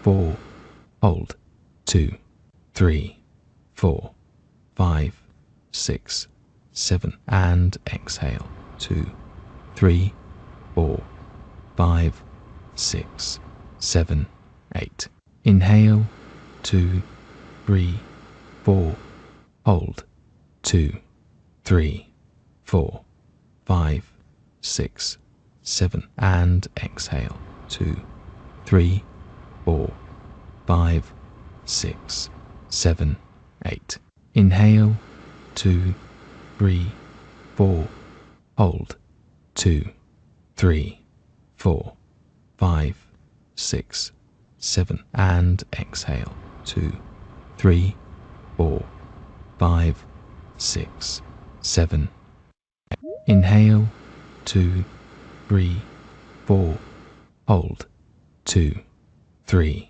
4, hold, 2, 3, 4, 5, 6, 7, and exhale, 2, 3, 4, 5, 6, 7, 8. Inhale, 2, 3, 4, hold, 2, 3, 4, 5, 6, 7, and exhale, 2, 3, 4, 5, 6, 7, 8. Inhale, 2, 3, 4, hold, 2, 3, 4, 5, 6, 7, and exhale, 2, 3, 4, 5, 6, 7. Inhale, 2, 3, 4, hold, 2, 3,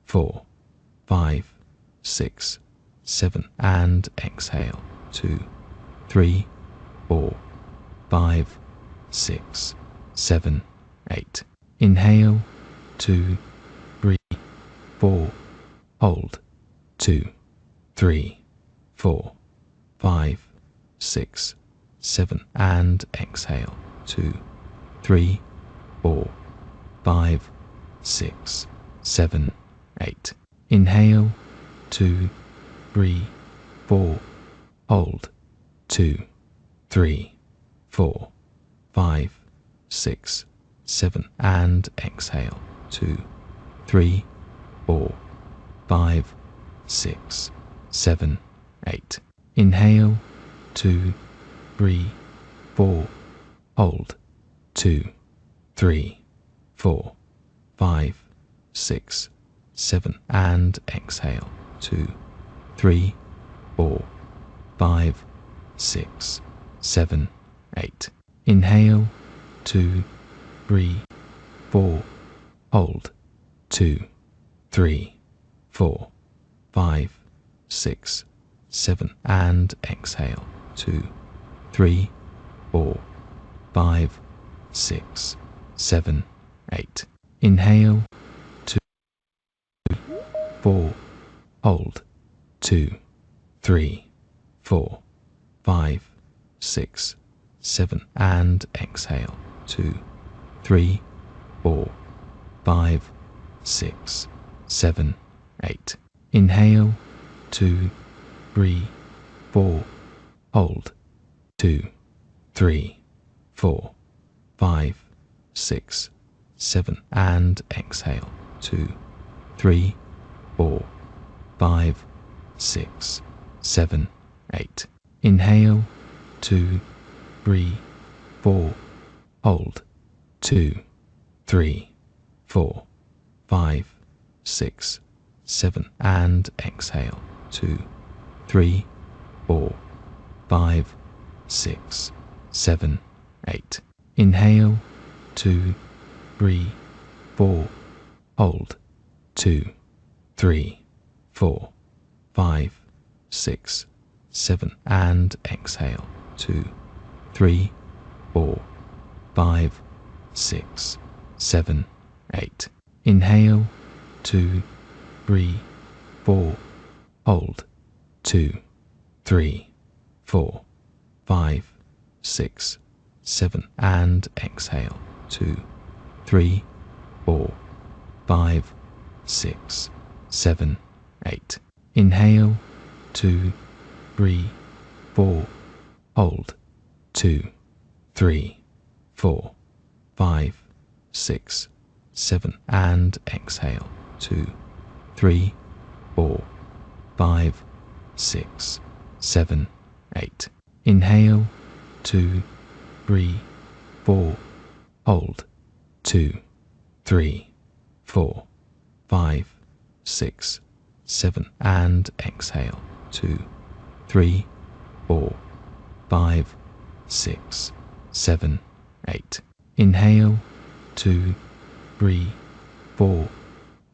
4, 5, 6, 7, and exhale, 2, 3, 4, 5, 6, 7, 8. Inhale, 2, 3, 4, hold, 2, 3, 4, 5, 6, 7, and exhale, 2, 3, 4, 5, 6, 7, 8. Inhale, 2, 3, 4, hold, 2, 3, 4, 5, 6, 7, and exhale, 2, 3, 4, 5, 6, 7, 8. Inhale, 2, 3, 4, hold, 2, 3, 4, 5, 6, 7, and exhale, 2, 3, 4, 5, 6, 7, 8. Inhale, 2, 3, 4, hold, 2, 3, 4, 5, 6, 7, and exhale, 2, 3, 4, 5, 6, 7, 8. Inhale, 2, 4, hold, 2, 3, 4, 5, 6, 7, and exhale, 2, 3, 4, 5, 6, 7, 8. Inhale, 2, 3, 4, hold, 2, 3, 4, 5, 6, 7, and exhale, 2, 3, 4, 5, 6, 7, 8. Inhale, 2, 3, 4, hold, 2, 3, 4, 5, 6, 7, and exhale, 2, 3, 4, 5, 6, 7, 8. Inhale, 2, 3, 4, hold, 2, 3, 4, 5, 6, 7, and exhale, 2, 3, 4, 5, 6, 7, 8. Inhale, 2, 3, 4, hold, 2, 3, 4, 5, 6, 7, and exhale, 2, 3, 4, 5, 6, 7, 8. Inhale, 2, 3, 4, hold, 2, 3, 4, 5, 6, 7, and exhale, 2, 3, 4, 5, 6, 7, 8. Inhale, 2, 3, 4, hold, 2, 3, 4, 5, 6, 7, and exhale, 2, 3, 4, 5, 6, 7, 8. Inhale, 2, 3, 4,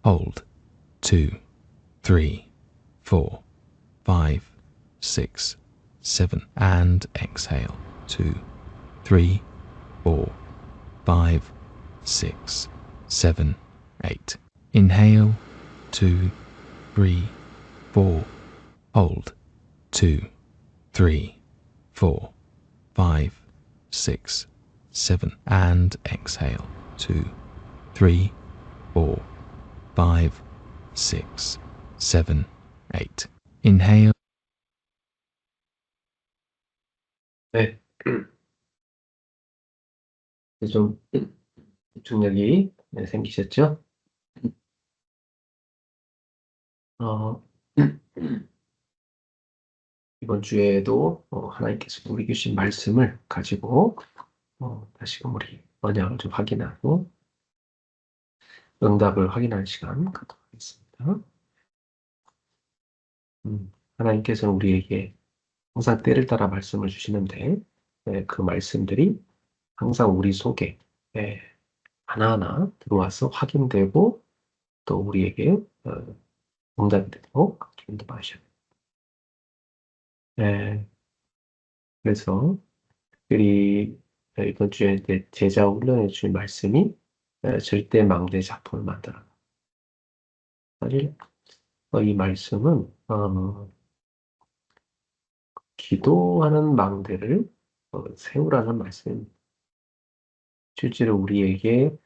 hold, 2, 3, 4, 5, 6, 7, and exhale, 2, 3, 4, 5, 6, 7, 8. Inhale, 2, 3, 4. Hold. 2, 3, 4, 5, 6, 7. And exhale. 2, 3, 4, 5, 6, 7, 8. Inhale. 네. 좀 집중력이 생기셨죠? 어, 이번 주에도 하나님께서 우리 주신 말씀을 가지고 다시금 우리 언약을 좀 확인하고 응답을 확인하는 시간 갖도록 하겠습니다. 하나님께서는 우리에게 항상 때를 따라 말씀을 주시는데 그 말씀들이 항상 우리 속에 하나하나 들어와서 확인되고 또 우리에게 응답이 되도록 인도하셔야 돼요. 그래서 특별히 이번 주에 이제 제자 훈련해 주신 말씀이 절대 망대 작품을 만들어라. 사실 이 말씀은 기도하는 망대를 세우라는 말씀입니다. 실제로 우리에게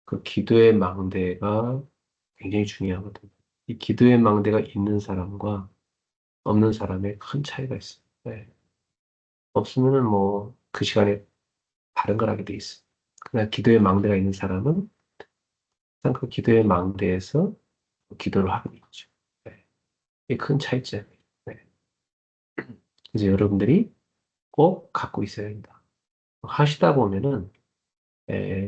그 기도의 망대가 굉장히 중요하거든요. 이 기도의 망대가 있는 사람과 없는 사람의 큰 차이가 있어요. 네. 없으면은 뭐 그 시간에 다른 걸 하게 돼 있어요. 그러나 기도의 망대가 있는 사람은 항상 그 기도의 망대에서 기도를 하게 되죠. 네. 이게 큰 차이점이에요. 네. 그래서 여러분들이 꼭 갖고 있어야 된다. 하시다 보면은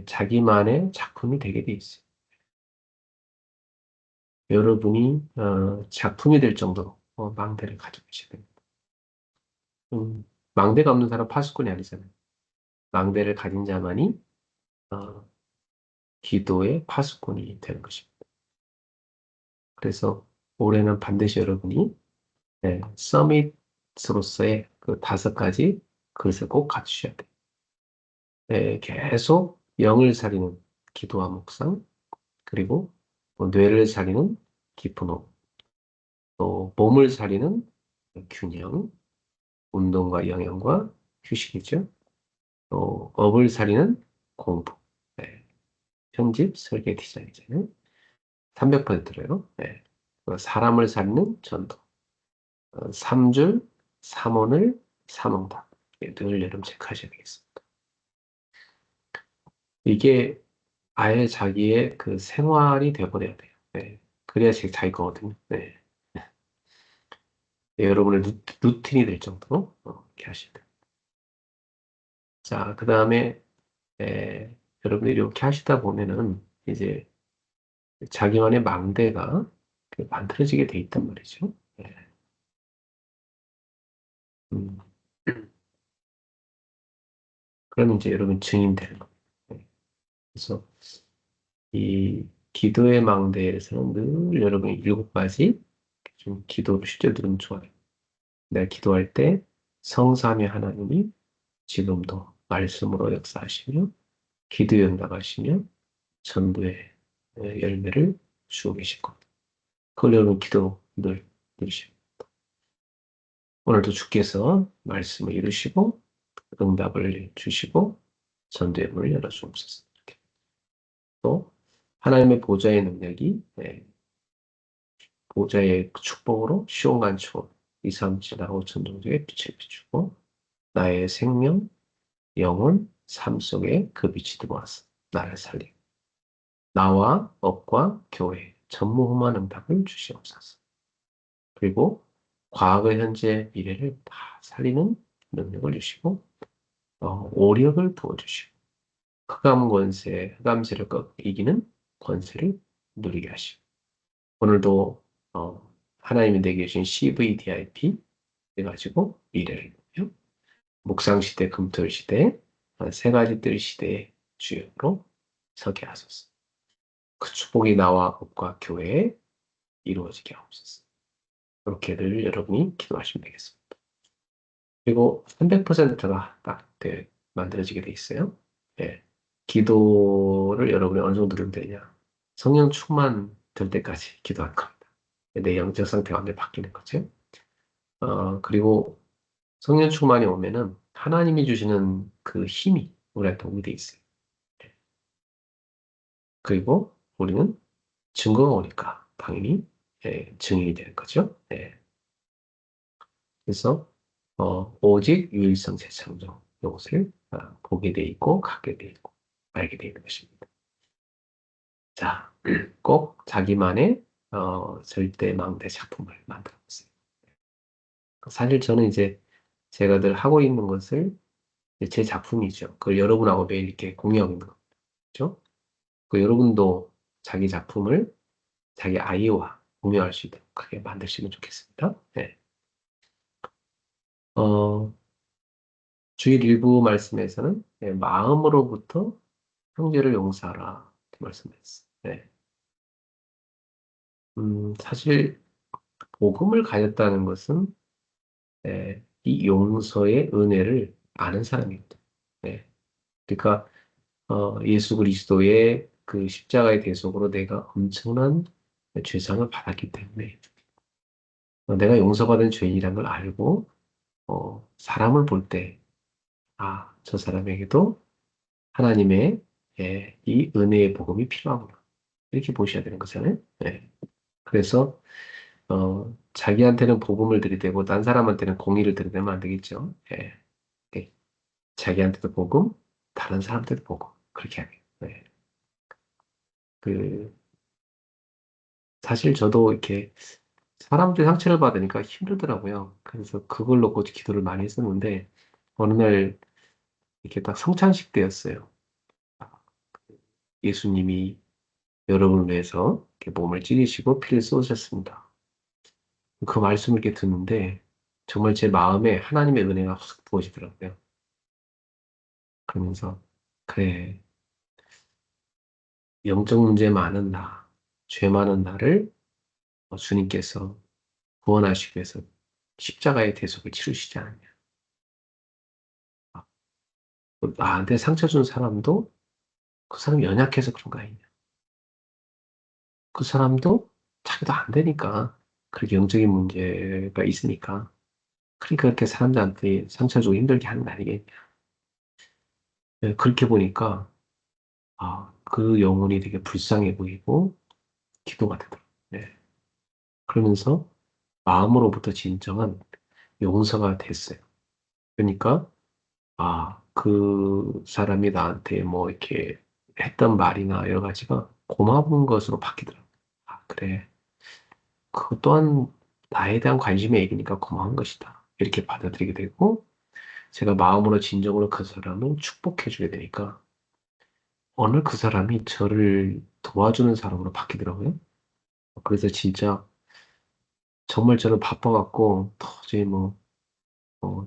자기만의 작품이 되게 돼 있어요. 여러분이 작품이 될 정도로 망대를 가지고 계셔야 됩니다. 망대가 없는 사람 파수꾼이 아니잖아요. 망대를 가진 자만이 어, 기도의 파수꾼이 되는 것입니다. 그래서 올해는 반드시 여러분이 서밋으로서의 그 5가지 그것을 꼭 갖추셔야 돼요. 계속 영을 살리는 기도와 묵상, 그리고 뇌를 살리는 깊은 호흡, 또 몸을 살리는 균형, 운동과 영양과 휴식이죠. 또 업을 살리는 공부, 편집, 설계, 디자인이잖아요. 300%래요. 사람을 살리는 전도, 3줄, 3원을, 3응답. 늘 여러분 체크하셔야 되겠습니다. 이게 아예 자기의 그 생활이 되어버려야 돼요. 그래야 자기 거거든요. 여러분의 루틴이 될 정도로 이렇게 하셔야 돼요. 자, 그 다음에 여러분들이 이렇게 하시다 보면은 이제 자기만의 망대가 만들어지게 돼 있단 말이죠. 음, 그러면 이제 여러분 증인 되는 거예요. 그래서 이 기도의 망대에서는 늘 여러분이 7가지 좀 기도를 실제로 들으면 좋아요. 내가 기도할 때 성삼위 하나님이 지금도 말씀으로 역사하시며 기도에 응답하시며 전부의 열매를 주고 계실 겁니다. 그걸 여러분 기도 늘 들으시고 오늘도 주께서 말씀을 이루시고 응답을 주시고 전도의 문을 열어주옵소서. 또 하나님의 보좌의 능력이 보좌의 축복으로 시온간초 2, 3, 7, 5천 종족에 빛을 비추고 나의 생명, 영혼, 삶 속에 그 빛이 들어와서 나를 살리고 나와 업과 교회 전무후무한 응답을 주시옵소서. 그리고 과거, 현재, 미래를 다 살리는 능력을 주시고 오력을 부어주시고 흑암 권세, 흑암세를 이기는 권세를 누리게 하시고 오늘도 하나님이 내게 주신 CVDIP 해가지고 미래를 보며 묵상시대, 금토일시대, 3가지 뜰 시대의 주역으로 서게 하소서. 그 축복이 나와 업과 교회에 이루어지게 하옵소서. 그렇게들 여러분이 기도하시면 되겠습니다. 그리고 300%가 딱 만들어지게 돼 있어요. 기도를 여러분이 어느 정도 들으면 되냐. 성령 충만 될 때까지 기도할 겁니다. 내 영적 상태가 완전히 바뀌는 거죠. 그리고 성령 충만이 오면은 하나님이 주시는 그 힘이 우리한테 오게 돼 있어요. 그리고 우리는 증거가 오니까 당연히 증인이 되는 거죠. 그래서 오직 유일성 재창조 이것을 보게 돼 있고 갖게 돼 있고 알게 돼 있는 것입니다. 자, 꼭 자기만의 절대 망대 작품을 만들어 보세요. 사실 저는 이제 제가 늘 하고 있는 것을 제 작품이죠. 그걸 여러분하고 매일 이렇게 공유하고 있는 거죠. 그 여러분도 자기 작품을 자기 아이와 공유할 수 있도록 그렇게 만드시면 좋겠습니다. 네. 어, 주일 일부 말씀에서는 마음으로부터 형제를 용서하라 이렇게 말씀했어요. 네. 사실 복음을 가졌다는 것은 이 용서의 은혜를 아는 사람입니다. 네. 그러니까 예수 그리스도의 그 십자가의 대속으로 내가 엄청난 죄상을 받았기 때문에 내가 용서받은 죄인이라는 걸 알고 사람을 볼 때, 저 사람에게도 하나님의 이 은혜의 복음이 필요하구나. 이렇게 보셔야 되는 거잖아요. 네. 그래서 자기한테는 복음을 들이대고 딴 사람한테는 공의를 들이대면 안 되겠죠. 네. 자기한테도 복음, 다른 사람한테도 복음. 그렇게 하게. 네. 그 사실 저도 이렇게 사람들이 상처를 받으니까 힘들더라고요. 그래서 그걸 놓고 기도를 많이 했었는데 어느 날 이렇게 딱 성찬식 때였어요. 예수님이 여러분을 위해서 이렇게 몸을 찢으시고 피를 쏟으셨습니다. 그 말씀을 이렇게 듣는데 정말 제 마음에 하나님의 은혜가 확 부어지더라고요. 그러면서 그래, 영적 문제 많은 죄 많은 나를 주님께서 구원하시기 위해서 십자가의 대속을 치르시지 않았냐. 나한테 상처 준 사람도 그 사람이 연약해서 그런 거 아니냐. 그 사람도 자기도 안 되니까 그렇게 영적인 문제가 있으니까 그러니까 그렇게 사람들한테 상처 주고 힘들게 하는 거 아니겠냐. 그렇게 보니까 그 영혼이 되게 불쌍해 보이고 기도가 되더라고요. 네. 그러면서 마음으로부터 진정한 용서가 됐어요. 그러니까 그 사람이 나한테 뭐 이렇게 했던 말이나 여러 가지가 고마운 것으로 바뀌더라고요. 그래. 그것 또한 나에 대한 관심의 얘기니까 고마운 것이다. 이렇게 받아들이게 되고, 제가 마음으로 진정으로 그 사람을 축복해 주게 되니까, 어느 그 사람이 저를 도와주는 사람으로 바뀌더라고요. 그래서 진짜 정말 저는 바빠갖고, 도저히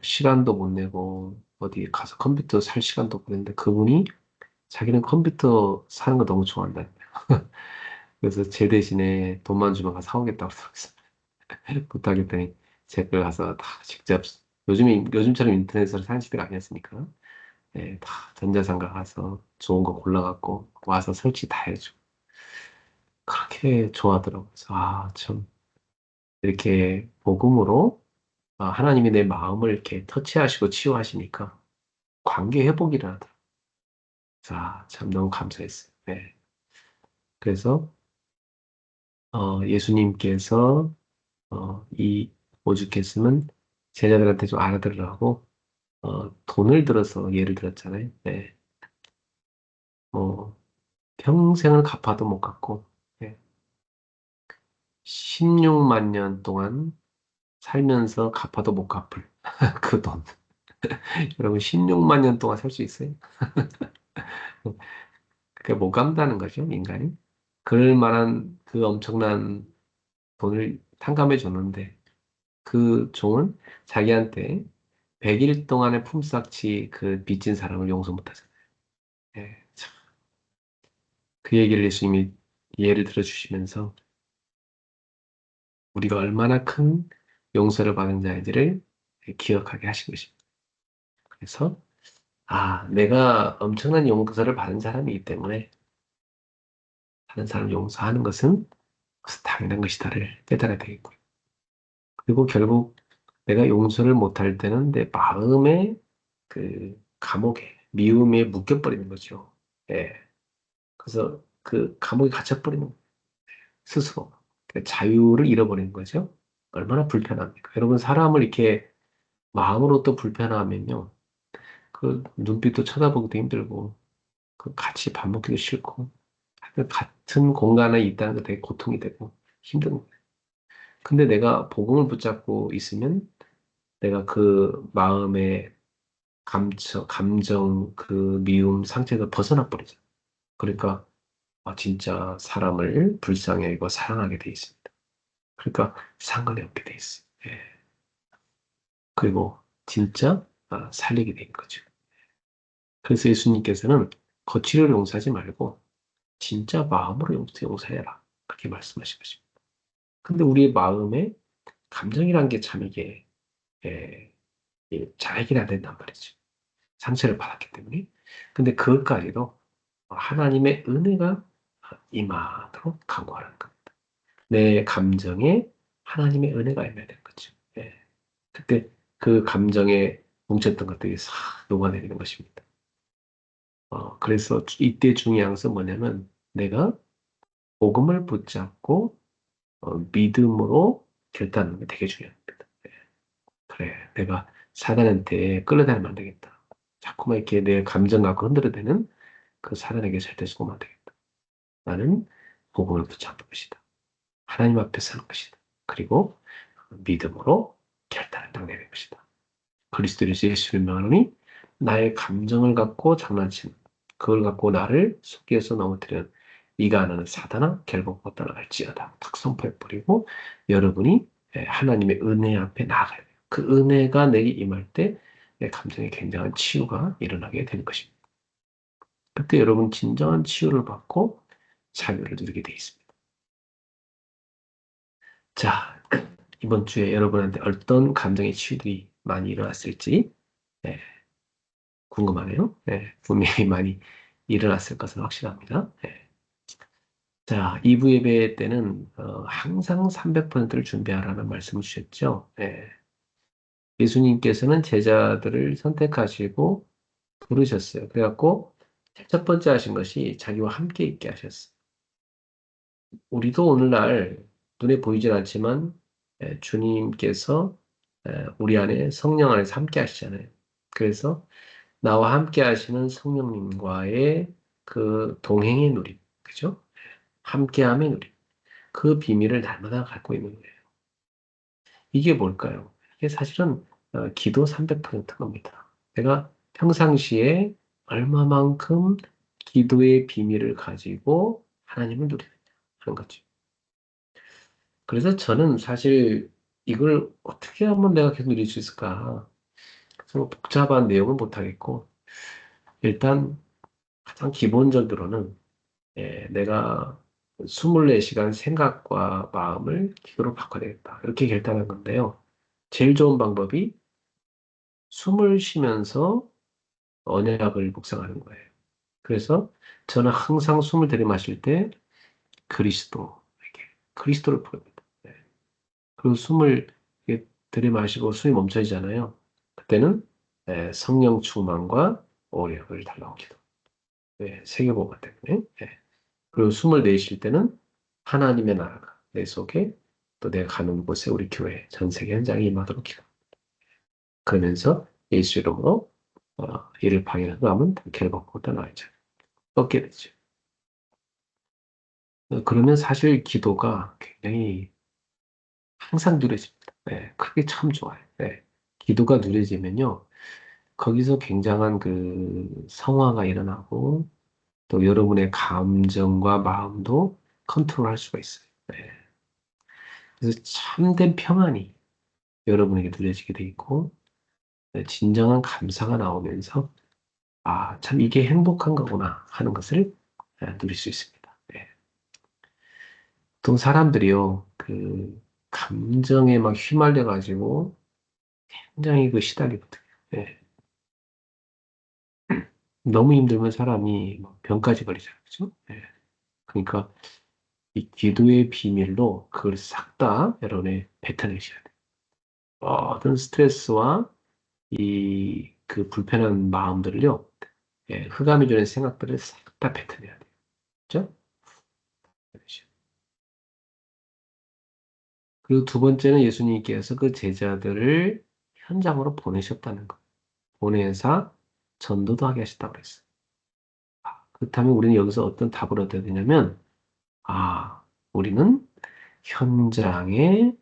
시간도 못 내고, 어디 가서 컴퓨터 살 시간도 없고 그랬는데, 그분이 자기는 컴퓨터 사는 거 너무 좋아한다. 그래서 제 대신에 돈만 주면 가서 사오겠다고 그러더라고요. 못하겠더니 제가 가서 다 직접 요즘처럼 인터넷으로 사는 시대가 아니었으니까 다 전자상가 가서 좋은 거 골라갖고 와서 설치 다 해주고 그렇게 좋아하더라고요. 그래서 참 이렇게 복음으로 하나님이 내 마음을 이렇게 터치하시고 치유하시니까 관계 회복이 일어나더라고요. 참 너무 감사했어요. 네. 그래서 예수님께서 이 오죽했으면 제자들한테 좀 알아들으라고 돈을 들어서 예를 들었잖아요. 네. 뭐, 평생을 갚아도 못 갚고, 네. 16만 년 동안 살면서 갚아도 못 갚을 그 돈. 여러분, 16만 년 동안 살 수 있어요? 그게 못 갚는다는 거죠, 인간이. 그럴 만한 그 엄청난 돈을 탕감해 줬는데, 그 종은 자기한테 100일 동안의 품삯이 그 빚진 사람을 용서 못 하잖아요. 네. 그 얘기를 예수님이 예를 들어주시면서 우리가 얼마나 큰 용서를 받은 자인지를 기억하게 하신 것입니다. 그래서, 내가 엄청난 용서를 받은 사람이기 때문에 다른 사람 용서하는 것은 그것은 당연한 것이다를 깨달아야 되겠고요. 그리고 결국 내가 용서를 못할 때는 내 마음의 그 감옥에, 미움에 묶여버리는 거죠. 예. 그래서 그 감옥에 갇혀버리는 거예요. 스스로. 그 자유를 잃어버리는 거죠. 얼마나 불편합니까? 여러분, 사람을 이렇게 마음으로 또 불편하면요. 그 눈빛도 쳐다보기도 힘들고, 그 같이 밥 먹기도 싫고, 하여튼 같은 공간에 있다는 게 되게 고통이 되고 힘든 거예요. 근데 내가 복음을 붙잡고 있으면 내가 그 마음의 감정, 그 미움, 상처에서 벗어나 버리죠. 그러니까 진짜 사람을 불쌍히 여기고 사랑하게 돼 있습니다. 그러니까 상관이 없게 돼 있어요. 예. 그리고 진짜 살리게 된 거죠. 그래서 예수님께서는 거칠로 용서하지 말고 진짜 마음으로 용서해라. 그렇게 말씀하신 것입니다. 근데 우리의 마음에 감정이란 게 참 이게 예, 잘 해결이 안 된단 말이죠. 상처를 받았기 때문에. 근데 그것까지도 하나님의 은혜가 임하도록 강구하는 것. 내 감정에 하나님의 은혜가 임해야 되는 거죠. 예. 그때 그 감정에 뭉쳤던 것들이 싹 녹아내리는 것입니다. 그래서 이때 중요한 것은 뭐냐면 내가 복음을 붙잡고 믿음으로 결단하는 게 되게 중요합니다. 예. 그래, 내가 사단한테 끌려다니면 안 되겠다. 자꾸만 이렇게 내 감정 갖고 흔들어대는 그 사단에게 절대 속으면 안 되겠다. 나는 복음을 붙잡는 것이다. 하나님 앞에 서는 것이다. 그리고 믿음으로 결단을 딱 내는 것이다. 그리스도를 예수를 명하노니 나의 감정을 갖고 장난치는 그걸 갖고 나를 속여서 넘어뜨리는 네가 안 하는 사단아 결국 못 따라갈지어다. 탁 선포해버리고 여러분이 하나님의 은혜 앞에 나아가야 돼요. 그 은혜가 내게 임할 때 내 감정에 굉장한 치유가 일어나게 되는 것입니다. 그때 여러분 진정한 치유를 받고 자유를 누리게 되어 있습니다. 자, 이번 주에 여러분한테 어떤 감정의 치유들이 많이 일어났을지 네, 궁금하네요. 네, 분명히 많이 일어났을 것은 확실합니다. 네. 자, 2부 예배 때는 항상 300%를 준비하라는 말씀을 주셨죠. 네. 예수님께서는 제자들을 선택하시고 부르셨어요. 그래갖고 첫 번째 하신 것이 자기와 함께 있게 하셨어요. 우리도 오늘날 눈에 보이진 않지만 주님께서 우리 안에 성령 안에서 함께 하시잖아요. 그래서 나와 함께 하시는 성령님과의 그 동행의 누림, 그죠? 함께함의 누림. 그 비밀을 날마다 갖고 있는 거예요. 이게 뭘까요? 이게 사실은 기도 300% 겁니다. 내가 평상시에 얼마만큼 기도의 비밀을 가지고 하나님을 누리느냐 하는 거죠. 그래서 저는 사실 이걸 어떻게 하면 내가 계속 누릴 수 있을까? 좀 복잡한 내용은 못하겠고, 일단 가장 기본적으로는 내가 24시간 생각과 마음을 기도로 바꿔야 되겠다. 이렇게 결단한 건데요. 제일 좋은 방법이 숨을 쉬면서 언약을 묵상하는 거예요. 그래서 저는 항상 숨을 들이마실 때 그리스도, 이렇게 그리스도를 부릅니다. 네. 그리고 숨을 이렇게 들이마시고 숨이 멈춰지잖아요. 그때는 성령 충만과 오력을 달라고 기도. 네, 세계복음 때문에. 네. 그리고 숨을 내쉴 때는 하나님의 나라가 내 속에 또 내가 가는 곳에 우리 교회 전 세계 현장에 임하도록 기도. 그러면서 예수 이름으로 이를 방해하고 하면 결 벗고 떠나야죠. 뻗게 되죠. 그러면 사실 기도가 굉장히 항상 누려집니다. 네, 그게 참 좋아요. 네. 기도가 누려지면요. 거기서 굉장한 그 성화가 일어나고 또 여러분의 감정과 마음도 컨트롤할 수가 있어요. 네. 그래서 참된 평안이 여러분에게 누려지게 돼 있고 진정한 감사가 나오면서 참 이게 행복한 거구나 하는 것을 누릴 수 있습니다. 네. 보통 사람들이요, 그 감정에 막 휘말려 가지고 굉장히 그 시달리거든요. 네. 너무 힘들면 사람이 막 병까지 걸리잖아요. 그죠? 네. 그러니까 이 기도의 비밀로 그걸 싹 다 여러분의 뱉어내셔야 돼요. 어떤 스트레스와 그 불편한 마음들을요, 예, 흑암이 주는 생각들을 싹 다 뱉어내야 돼요. 그죠? 그리고 두 번째는 예수님께서 그 제자들을 현장으로 보내셨다는 거. 보내사 전도도 하게 하셨다고 그랬어요. 그렇다면 우리는 여기서 어떤 답을 얻어야 되냐면, 우리는 현장에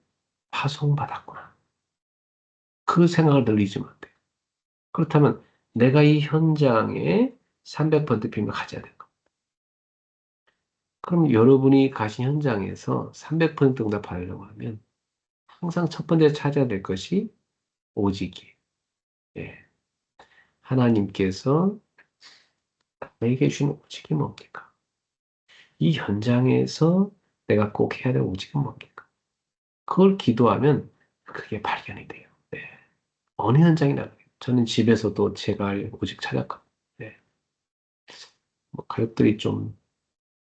파송받았구나. 그 생각을 늘 잊으면 안 돼요. 그렇다면 내가 이 현장에 300% 비밀을 가져야 되는 거. 그럼 여러분이 가신 현장에서 300% 응답 받으려고 하면 항상 첫 번째 찾아야 될 것이 오직이에요. 예. 하나님께서 나에게 주신 오직이 뭡니까? 이 현장에서 내가 꼭 해야 될 오직은 뭡니까? 그걸 기도하면 그게 발견이 돼요. 네. 어느 현장이나 저는 집에서도 제가 할 오직 찾았거든요. 네. 뭐 가족들이 좀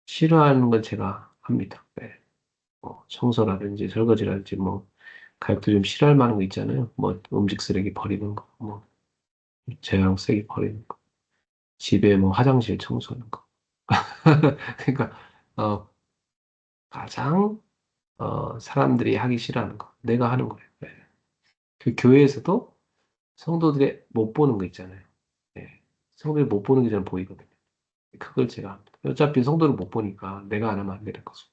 싫어하는 건 제가 합니다. 네. 뭐 청소라든지 설거지라든지 뭐 가족들이 좀 싫어할 만한 거 있잖아요. 뭐 음식 쓰레기 버리는 거, 뭐 재활용 쓰레기 버리는 거, 집에 뭐 화장실 청소하는 거. 그러니까 어, 가장 사람들이 하기 싫어하는 거, 내가 하는 거예요. 네. 그 교회에서도 성도들이 못 보는 거 있잖아요. 네. 성도들이 못 보는 게 저는 보이거든요. 그걸 제가 합니다. 어차피 성도를 못 보니까 내가 안 하면 안 되는 거죠.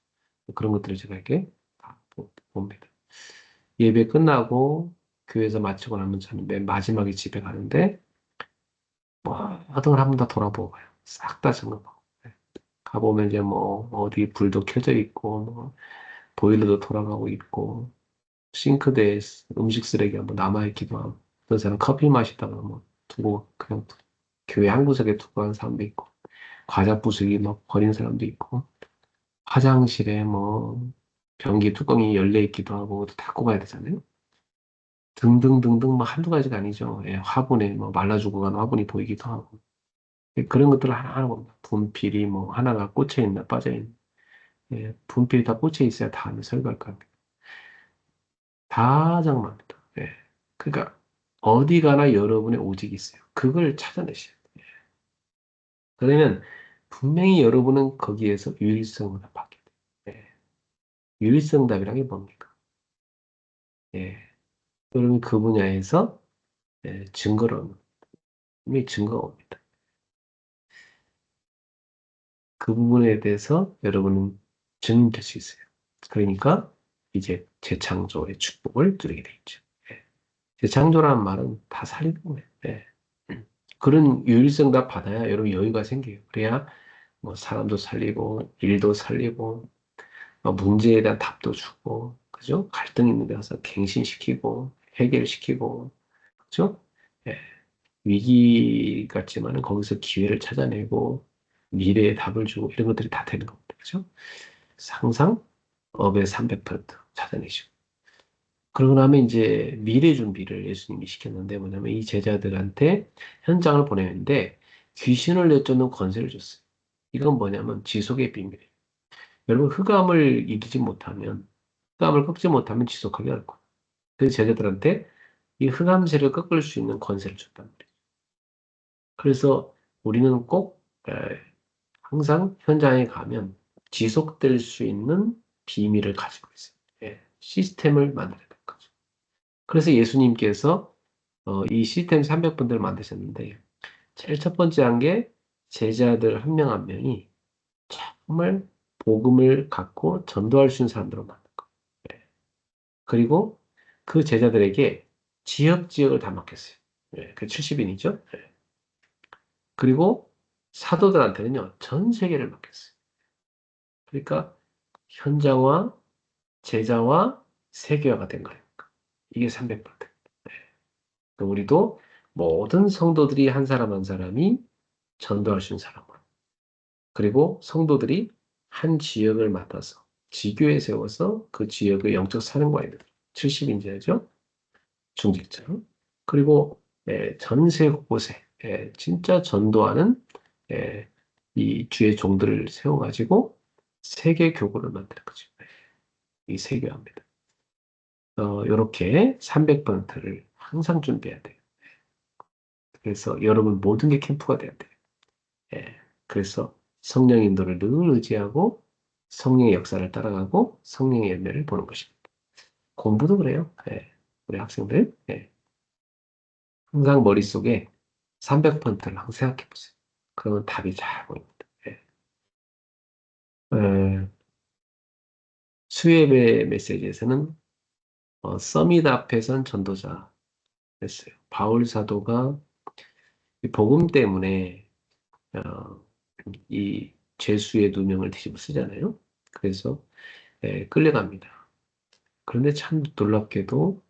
그런 것들을 제가 이렇게 다 봅니다. 예배 끝나고 교회에서 마치고 나면 저는 맨 마지막에 집에 가는데 모든 걸 한 번 다 돌아보고 가요. 싹 다 점검하고. 네. 가보면 이제 뭐 어디 불도 켜져 있고 뭐 보일러도 돌아가고 있고 싱크대에 음식 쓰레기가 뭐 남아있기도 하고 어떤 사람 커피 마시다가 뭐 두고 그냥 교회 한 구석에 두고 간 사람도 있고 과자 부수기 막 버린 사람도 있고 화장실에 뭐 변기 뚜껑이 열려 있기도 하고 그것도 닫고 가야 되잖아요. 등등등등 뭐 한두 가지가 아니죠. 예, 화분에 뭐 말라 죽어간 화분이 보이기도 하고 예, 그런 것들을 하나하나 봅니다. 분필이 뭐 하나가 꽂혀 있나 빠져 있나 예, 분필이 다 꽂혀 있어야 다 설거할 겁니다. 다 장만합니다. 예. 그러니까 어디 가나 여러분의 오직이 있어요. 그걸 찾아내셔야 돼요. 그러면 분명히 여러분은 거기에서 유일성을 받게 돼요. 예. 유일성답이란 게 뭡니까? 예. 여러분 그 분야에서 예, 증거를 얻는 분명히 증거가 옵니다. 그 부분에 대해서 여러분은 증명될 수 있어요. 그러니까 이제 재창조의 축복을 누리게 돼 있죠. 예. 재창조라는 말은 다 살리는 거예요. 예. 그런 유일성 다 받아야 여러분 여유가 생겨요. 그래야 뭐 사람도 살리고 일도 살리고 문제에 대한 답도 주고 그죠? 갈등 있는 데 가서 갱신시키고 해결시키고 그죠? 예, 위기 같지만은 거기서 기회를 찾아내고 미래의 답을 주고 이런 것들이 다 되는 겁니다. 그죠? 항상 업의 300% 찾아내시고 그러고 나면 이제 미래 준비를 예수님이 시켰는데 뭐냐면 이 제자들한테 현장을 보내는데 귀신을 내쫓는 권세를 줬어요. 이건 뭐냐면 지속의 비밀이에요. 여러분 흑암을 이기지 못하면 흑암을 꺾지 못하면 지속하기 어렵고 그 제자들한테 이 흑암세를 꺾을 수 있는 권세를 줬단 말이에요. 그래서 우리는 꼭 항상 현장에 가면 지속될 수 있는 비밀을 가지고 있어요. 예, 시스템을 만들어야 되는 거죠. 그래서 예수님께서 이 시스템 300분들을 만드셨는데 제일 첫 번째 한 게 제자들 한 명 한 명이 정말 복음을 갖고 전도할 수 있는 사람들로 만든 거. 예. 그리고 그 제자들에게 지역을 다 맡겼어요. 예, 그 70인이죠. 그리고 사도들한테는요, 전 세계를 맡겼어요. 그러니까 현장화, 제자화, 세계화가 된 거예요. 이게 300%. 우리도 모든 성도들이 한 사람 한 사람이 전도할 수 있는 사람으로. 그리고 성도들이 한 지역을 맡아서 지교에 세워서 그 지역의 영적 사령관이들, 70인제죠. 중직자로. 그리고 전 세계 곳곳에 진짜 전도하는 이 주의 종들을 세워가지고 세계 교구를 만드는 거죠. 이 세계화입니다. 이렇게 300번트를 항상 준비해야 돼요. 그래서 여러분 모든 게 캠프가 돼야 돼요. 예. 그래서 성령 인도를 늘 의지하고 성령의 역사를 따라가고 성령의 열매를 보는 것입니다. 공부도 그래요. 예. 우리 학생들. 예. 항상 머릿속에 300번트를 항상 생각해 보세요. 그러면 답이 잘 보입니다. 예. 에, 수예배 메시지에서는 서밋 앞에선 전도자 했어요. 바울 사도가 이 복음 때문에 어, 이 죄수의 누명을 뒤집어 쓰잖아요. 그래서 끌려갑니다. 그런데 참 놀랍게도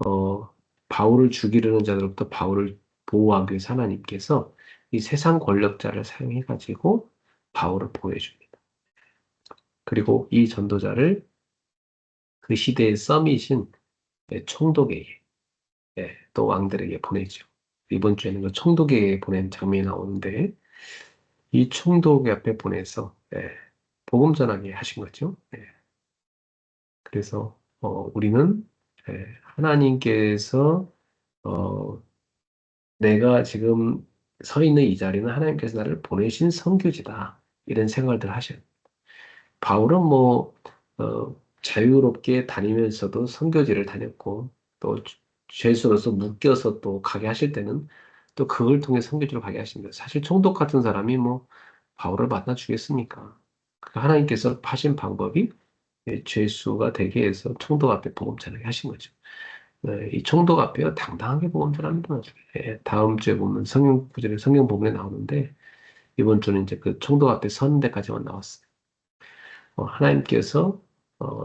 어, 바울을 죽이려는 자들로부터 바울을 보호하기 위해서 하나님께서 이 세상 권력자를 사용해가지고 바울을 보호해줍니다. 그리고 이 전도자를 그 시대의 서밋인 총독에게 또 왕들에게 보내죠. 이번 주에는 그 총독에게 보낸 장면이 나오는데 이 총독 앞에 보내서 복음 전하게 하신 거죠. 그래서 우리는 하나님께서 어, 내가 지금 서 있는 이 자리는 하나님께서 나를 보내신 선교지다. 이런 생각들 하셔요. 바울은 뭐 자유롭게 다니면서도 선교지를 다녔고 또 죄수로서 묶여서 또 가게 하실 때는 또 그걸 통해 선교지로 가게 하십니다. 사실 총독 같은 사람이 뭐 바울을 만나 주겠습니까? 그 하나님께서 하신 방법이 죄수가 되게 해서 총독 앞에 복음 전하게 하신 거죠. 이 총독 앞에요 당당하게 복음 전합니다. 다음 주에 보면 성경 구절에 성경 본문에 나오는데 이번 주는 이제 그 총독 앞에 선 데까지만 나왔어요. 하나님께서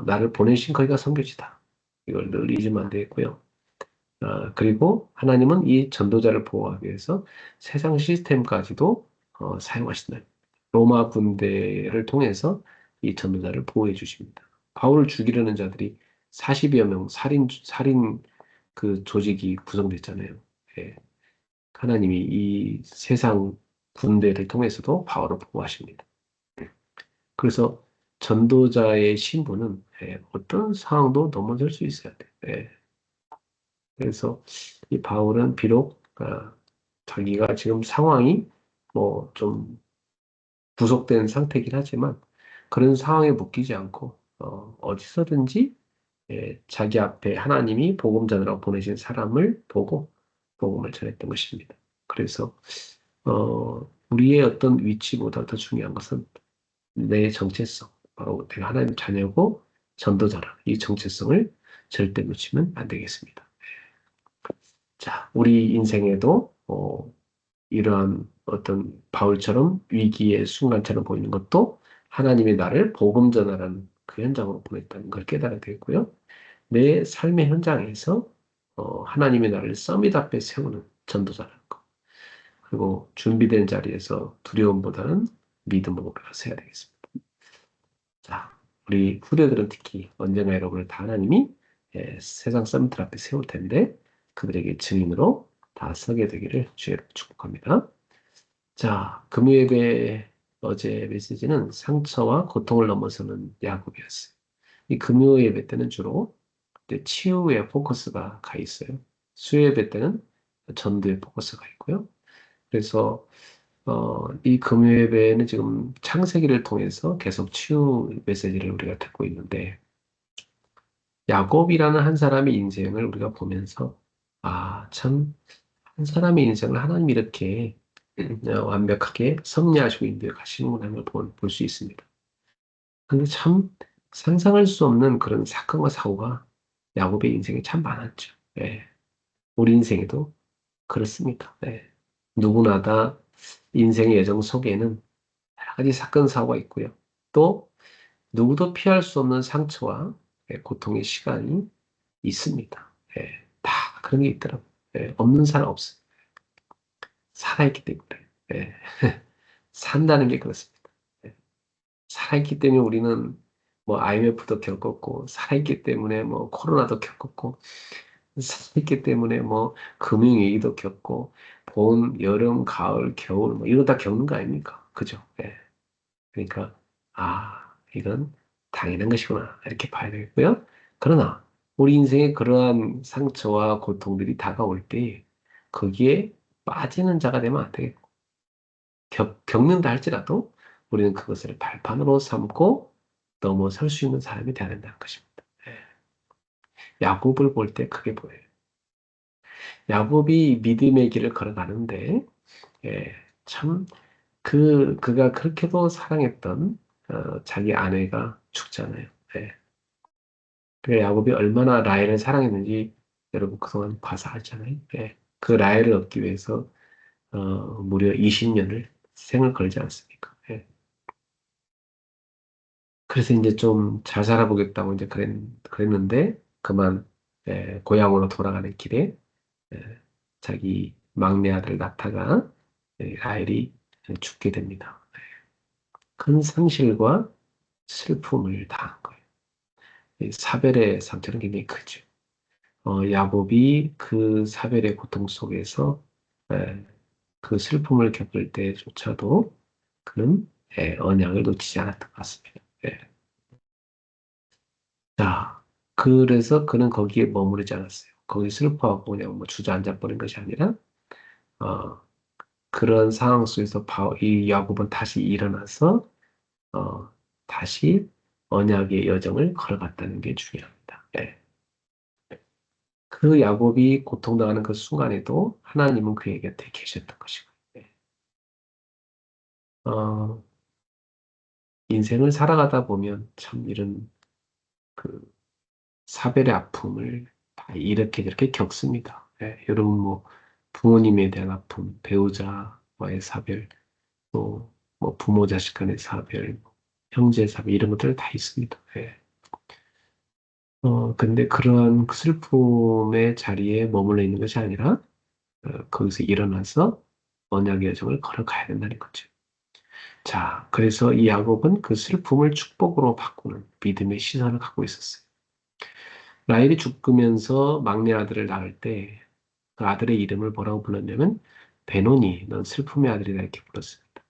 나를 보내신 거기가 선교지다. 이걸 늘 잊으면 안 되겠고요. 그리고 하나님은 이 전도자를 보호하기 위해서 세상 시스템까지도 사용하신다. 로마 군대를 통해서 이 전도자를 보호해 주십니다. 바울을 죽이려는 자들이 40여 명 살인 그 조직이 구성됐잖아요. 예. 하나님이 이 세상 군대를 통해서도 바울을 보호하십니다. 그래서 전도자의 신분은 어떤 상황도 넘어설 수 있어야 돼. 그래서 이 바울은 비록 자기가 지금 상황이 뭐 좀 구속된 상태이긴 하지만 그런 상황에 묶이지 않고 어디서든지 자기 앞에 하나님이 복음자라고 보내신 사람을 보고 복음을 전했던 것입니다. 그래서 우리의 어떤 위치보다 더 중요한 것은 내 정체성, 바로 내가 하나님 자녀고 전도자라 이 정체성을 절대 놓치면 안 되겠습니다. 자, 우리 인생에도 이러한 어떤 바울처럼 위기의 순간처럼 보이는 것도 하나님이 나를 복음 전하라는 그 현장으로 보냈다는 걸 깨달아야 되겠고요. 내 삶의 현장에서 하나님이 나를 서밋 앞에 세우는 전도자라는 거. 그리고 준비된 자리에서 두려움보다는 믿음으로 가서야 되겠습니다. 자, 우리 후대들은 특히 언젠가 여러분을 다 하나님이 세상 서밋들 앞에 세울 텐데 그들에게 증인으로 다 서게 되기를 주의 이름으로 축복합니다. 자, 금요예배 어제 메시지는 상처와 고통을 넘어서는 야곱이었어요. 이 금요예배 때는 주로 이제 치유에 포커스가 가 있어요. 수요예배 때는 전도에 포커스가 있고요. 그래서 이 금요예배는 지금 창세기를 통해서 계속 치유 메시지를 우리가 듣고 있는데 야곱이라는 한 사람의 인생을 우리가 보면서 참 한 사람의 인생을 하나님이 이렇게 완벽하게 섭리하시고 인도해 가시는구나 하는 걸 볼 수 있습니다. 근데 참 상상할 수 없는 그런 사건과 사고가 야곱의 인생에 참 많았죠. 예. 우리 인생에도 그렇습니다. 예. 누구나 다 인생의 여정 속에는 여러 가지 사건, 사고가 있고요. 또 누구도 피할 수 없는 상처와 고통의 시간이 있습니다. 예. 다 그런 게 있더라고요. 없는 사람 없어요. 살아있기 때문에. 예. 산다는 게 그렇습니다. 예. 살아있기 때문에 우리는 뭐 IMF도 겪었고, 살아있기 때문에 뭐 코로나도 겪었고, 살아있기 때문에 뭐 금융위기도 겪고, 봄, 여름, 가을, 겨울 뭐 이거 다 겪는 거 아닙니까? 그죠? 예. 그러니까 이건 당연한 것이구나. 이렇게 봐야 되겠고요. 그러나 우리 인생에 그러한 상처와 고통들이 다가올 때 거기에 빠지는 자가 되면 안 되겠고 겪는다 할지라도 우리는 그것을 발판으로 삼고 넘어설 수 있는 사람이 되어야 된다는 것입니다. 예. 야곱을 볼 때 크게 보여요. 야곱이 믿음의 길을 걸어가는데 예, 참 그가 그렇게도 사랑했던 자기 아내가 죽잖아요. 예. 그 야곱이 얼마나 라헬을 사랑했는지 여러분 그동안 봐서 알잖아요. 예. 그 라헬을 얻기 위해서 무려 20년을 생을 걸지 않습니까? 예. 그래서 이제 좀 잘 살아보겠다고 이제 그랬는데 그만 고향으로 돌아가는 길에 예, 자기 막내 아들 나타가 라헬이 죽게 됩니다. 큰 상실과 슬픔을 당한 거예요. 이 사별의 상처는 굉장히 크죠. 야곱이 그 사별의 고통 속에서 에, 그 슬픔을 겪을 때조차도 그는 언약을 놓치지 않았던 것 같습니다. 예. 자, 그래서 그는 거기에 머무르지 않았어요. 거기 슬퍼하고 그냥 뭐 주저앉아 버린 것이 아니라 어, 그런 상황 속에서 이 야곱은 다시 일어나서 어, 다시 언약의 여정을 걸어갔다는 게 중요합니다. 예. 그 야곱이 고통당하는 그 순간에도 하나님은 그의 곁에 계셨던 것이고, 예. 어, 인생을 살아가다 보면 참 이런 그 사별의 아픔을 다 이렇게 저렇게 겪습니다. 예. 여러분 뭐 부모님에 대한 아픔, 배우자와의 사별, 또 뭐 부모 자식 간의 사별, 뭐 형제 사별 이런 것들 다 있습니다. 예. 근데 그러한 그 슬픔의 자리에 머물러 있는 것이 아니라, 거기서 일어나서 언약의 여정을 걸어가야 된다는 거죠. 자, 그래서 이 야곱은 그 슬픔을 축복으로 바꾸는 믿음의 시선을 갖고 있었어요. 라헬이 죽으면서 막내 아들을 낳을 때 그 아들의 이름을 뭐라고 불렀냐면 베노니, 넌 슬픔의 아들이다 이렇게 불렀습니다.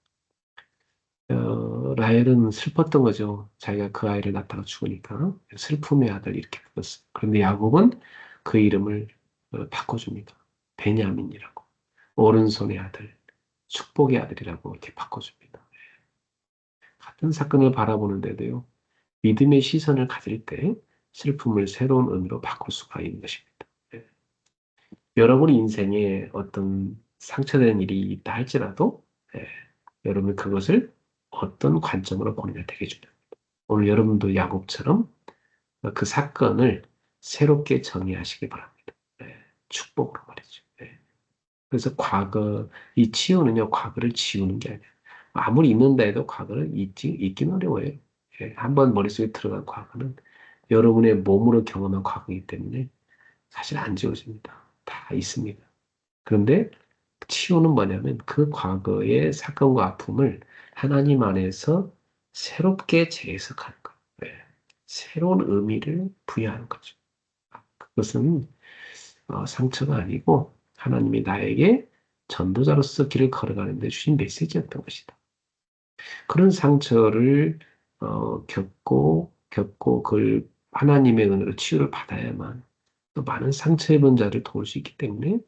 라헬은 슬펐던 거죠. 자기가 그 아이를 낳다가 죽으니까 슬픔의 아들 이렇게 불렀어요. 그런데 야곱은 그 이름을 바꿔줍니다. 베냐민이라고. 오른손의 아들, 축복의 아들이라고 이렇게 바꿔줍니다. 같은 사건을 바라보는데도요, 믿음의 시선을 가질 때 슬픔을 새로운 의미로 바꿀 수가 있는 것입니다. 예. 여러분 인생에 어떤 상처된 일이 있다 할지라도, 예, 여러분 그것을 어떤 관점으로 보느냐 되게 중요합니다. 오늘 여러분도 야곱처럼 그 사건을 새롭게 정의하시기 바랍니다. 예, 축복으로 말이죠. 예. 그래서 이 치유는요, 과거를 지우는 게 아니에요. 아무리 잊는다 해도 과거를 잊긴 어려워요. 예, 한번 머릿속에 들어간 과거는 여러분의 몸으로 경험한 과거이기 때문에 사실 안 지워집니다. 다 있습니다. 그런데 치유는 뭐냐면 그 과거의 사건과 아픔을 하나님 안에서 새롭게 재해석하는 거예요. 예, 새로운 의미를 부여하는 거죠. 그것은 상처가 아니고 하나님이 나에게 전도자로서 길을 걸어가는 데 주신 메시지였던 것이다. 그런 상처를 겪고 그걸 하나님의 은혜로 치유를 받아야만 또 많은 상처 입은 자를 도울 수 있기 때문에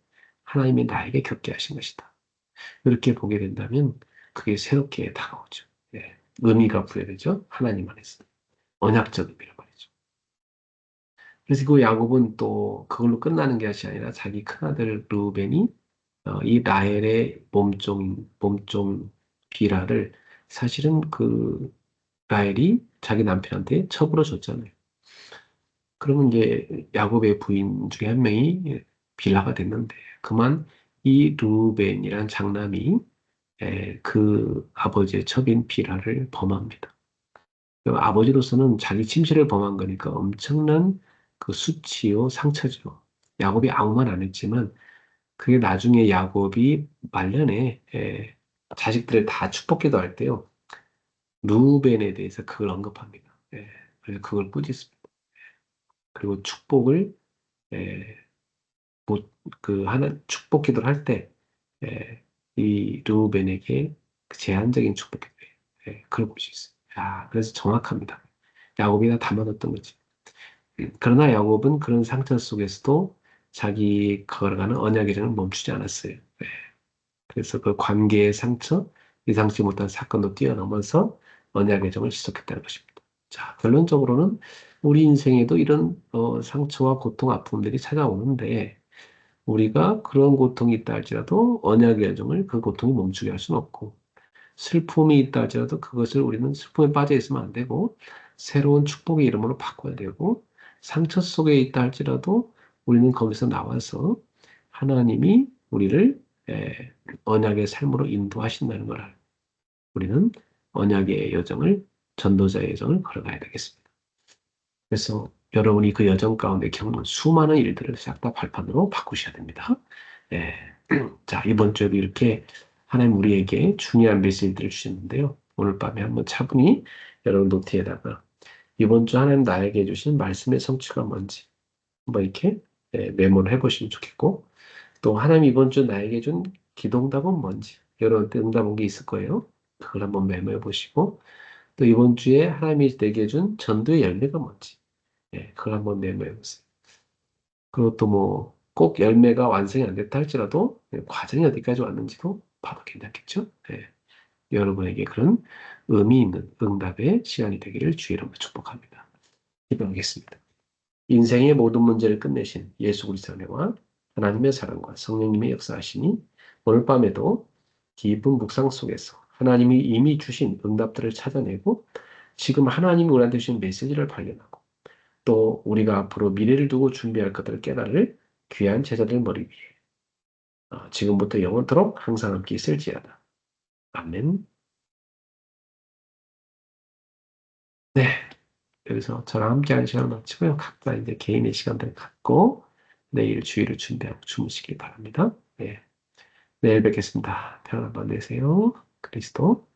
하나님이 나에게 겪게 하신 것이다. 이렇게 보게 된다면 그게 새롭게 다가오죠. 예. 의미가 부여되죠. 하나님 안에서. 언약적 의미를 말이죠. 그래서 그 야곱은 또 그걸로 끝나는 것이 아니라 자기 큰아들 루벤이 이 라헬의 몸종 비라를 사실은 그 라헬이 자기 남편한테 첩으로 줬잖아요. 그러면 이제 야곱의 부인 중에 한 명이 빌라가 됐는데 그만 이 루벤이란 장남이 그 아버지의 첩인 빌라를 범합니다. 그 아버지로서는 자기 침실을 범한 거니까 엄청난 그 수치요 상처죠. 야곱이 아무 말 안 했지만 그게 나중에 야곱이 말년에 자식들을 다 축복기도 할 때요. 루벤에 대해서 그걸 언급합니다. 그래서 그걸 꾸짖습니다. 그리고 축복을 예, 그 하나 축복 기도를 할 때, 이 루벤에게 그 제한적인 축복 기도예요. 그걸 볼 수 있어요. 야, 그래서 정확합니다. 야곱이 다 담아뒀던 거지. 그러나 야곱은 그런 상처 속에서도 자기 걸어가는 언약의 정을 멈추지 않았어요. 네. 그래서 그 관계의 상처, 예상치 못한 사건도 뛰어넘어서 언약의 정을 지속했다는 것입니다. 자, 결론적으로는 우리 인생에도 이런 상처와 고통, 아픔들이 찾아오는데 우리가 그런 고통이 있다 할지라도 언약의 여정을 그 고통이 멈추게 할 수는 없고 슬픔이 있다 할지라도 그것을 우리는 슬픔에 빠져 있으면 안 되고 새로운 축복의 이름으로 바꿔야 되고 상처 속에 있다 할지라도 우리는 거기서 나와서 하나님이 우리를 언약의 삶으로 인도하신다는 걸 알고 우리는 언약의 여정을 전도자의 여정을 걸어가야 되겠습니다. 그래서 여러분이 그 여정 가운데 겪는 수많은 일들을 싹 다 발판으로 바꾸셔야 됩니다. 예. 자, 이번 주에도 이렇게 하나님 우리에게 중요한 메시지들을 주셨는데요. 오늘 밤에 한번 차분히 여러분 노트에다가 이번 주 하나님 나에게 주신 말씀의 성취가 뭔지 한번 이렇게 메모를 해보시면 좋겠고 또 하나님 이번 주 나에게 준 기도응답은 뭔지 여러 때 응답 온 게 있을 거예요. 그걸 한번 메모해 보시고 또 이번 주에 하나님이 내게 준 전도의 열매가 뭔지 그걸 한번 메모해 보세요. 그것도 뭐 꼭 열매가 완성이 안 됐다 할지라도 과정이 어디까지 왔는지도 봐도 괜찮겠죠? 여러분에게 그런 의미 있는 응답의 시간이 되기를 주의 이름으로 축복합니다. 기도하겠습니다. 인생의 모든 문제를 끝내신 예수 그리스도의 은혜와 하나님의 사랑과 성령님의 역사하시니 오늘 밤에도 깊은 묵상 속에서 하나님이 이미 주신 응답들을 찾아내고 지금 하나님이 우리한테 주신 메시지를 발견하고 또 우리가 앞으로 미래를 두고 준비할 것들을 깨달을 귀한 제자들 머리 위에 지금부터 영원토록 항상 함께 있을지어다. 아멘. 네, 여기서 저랑 함께하는 시간을 마치고요. 각자 이제 개인의 시간들을 갖고 내일 주일을 준비하고 주무시길 바랍니다. 네, 내일 뵙겠습니다. 편안한 밤 되세요. 그리스도.